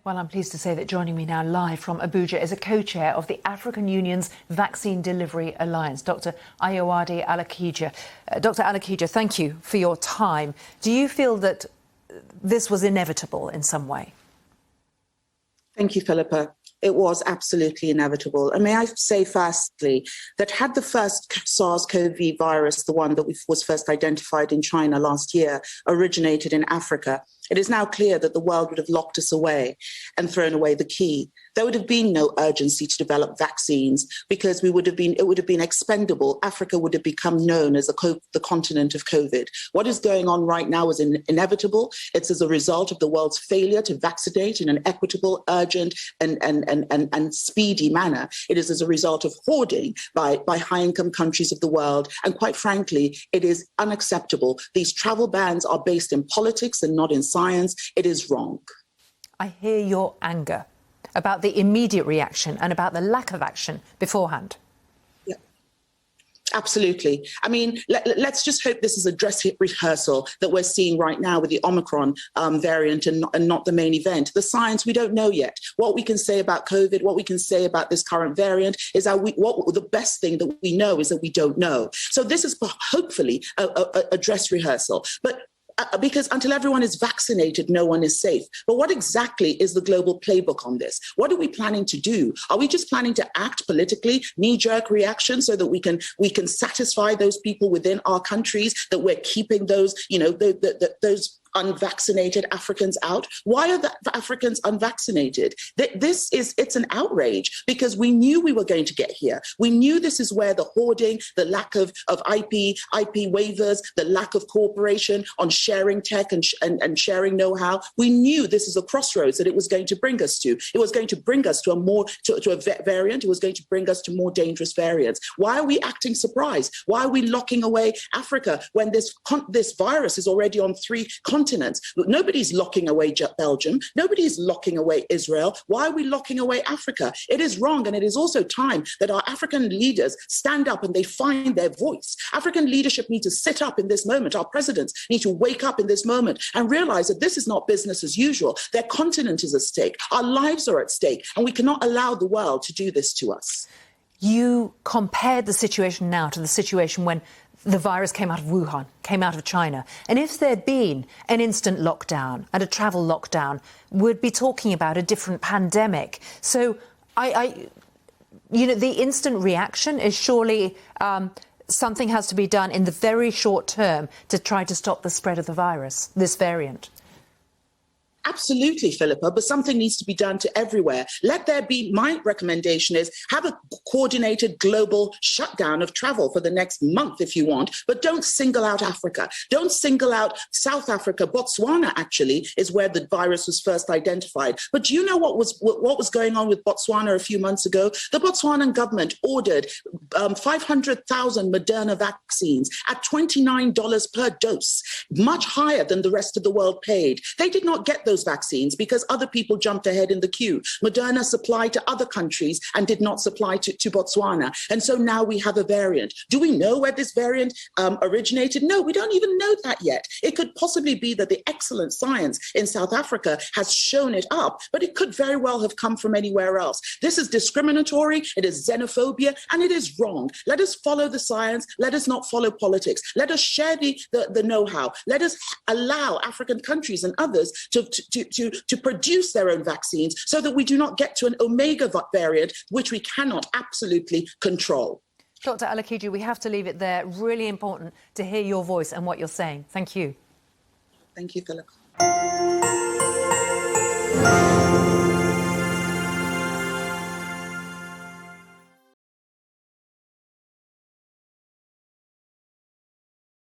Well, I'm pleased to say that joining me now live from Abuja is a co-chair of the African Union's Vaccine Delivery Alliance, Dr Ayoade Alakija. Dr Alakija, thank you for your time. Do you feel that this was inevitable in some way? Thank you, Philippa. It was absolutely inevitable. And may I say firstly that had the first SARS-CoV virus, the one that was first identified in China last year, originated in Africa, it is now clear that the world would have locked us away and thrown away the key. There would have been no urgency to develop vaccines because it would have been expendable. Africa would have become known as the continent of COVID. What is going on right now is inevitable. It's as a result of the world's failure to vaccinate in an equitable, urgent, and speedy manner. It is as a result of hoarding by high-income countries of the world. And quite frankly, it is unacceptable. These travel bans are based in politics and not in science. It is wrong. I hear your anger about the immediate reaction and about the lack of action beforehand. Yeah, absolutely. I mean, let's just hope this is a dress rehearsal that we're seeing right now with the Omicron variant and not the main event. The science, we don't know yet. What we can say about COVID, what we can say about this current variant is that the best thing that we know is that we don't know. So this is hopefully a dress rehearsal. But because until everyone is vaccinated, no one is safe. But what exactly is the global playbook on this? What are we planning to do? Are we just planning to act politically, knee-jerk reaction, so that we can satisfy those people within our countries, that we're keeping those, those unvaccinated Africans out? Why are the Africans unvaccinated? It's an outrage because we knew we were going to get here. We knew this is where the hoarding, the lack of IP waivers, the lack of cooperation on sharing tech and sharing know-how. We knew this is a crossroads that it was going to bring us to. It was going to bring us to a variant. It was going to bring us to more dangerous variants. Why are we acting surprised? Why are we locking away Africa when this virus is already on 3 continents? Nobody's locking away Belgium. Nobody's locking away Israel. Why are we locking away Africa? It is wrong. And it is also time that our African leaders stand up and they find their voice. African leadership need to sit up in this moment. Our presidents need to wake up in this moment and realize that this is not business as usual. Their continent is at stake. Our lives are at stake. And we cannot allow the world to do this to us. You compared the situation now to the situation when the virus came out of Wuhan, came out of China. And if there'd been an instant lockdown and a travel lockdown, we'd be talking about a different pandemic. So, the instant reaction is surely something has to be done in the very short term to try to stop the spread of the virus, this variant. Absolutely, Philippa, but something needs to be done to everywhere. My recommendation is have a coordinated global shutdown of travel for the next month if you want, but don't single out Africa. Don't single out South Africa. Botswana actually is where the virus was first identified. But do you know what was going on with Botswana a few months ago? The Botswanan government ordered 500,000 Moderna vaccines at $29 per dose, much higher than the rest of the world paid. They did not get those vaccines because other people jumped ahead in the queue. Moderna supplied to other countries and did not supply to Botswana. And so now we have a variant. Do we know where this variant originated? No, we don't even know that yet. It could possibly be that the excellent science in South Africa has shown it up, but it could very well have come from anywhere else. This is discriminatory, it is xenophobia, and it is wrong. Let us follow the science. Let us not follow politics. Let us share the know-how. Let us allow African countries and others to produce their own vaccines so that we do not get to an Omega variant, which we cannot absolutely control. Dr Alakija, we have to leave it there. Really important to hear your voice and what you're saying. Thank you. Thank you, Philip.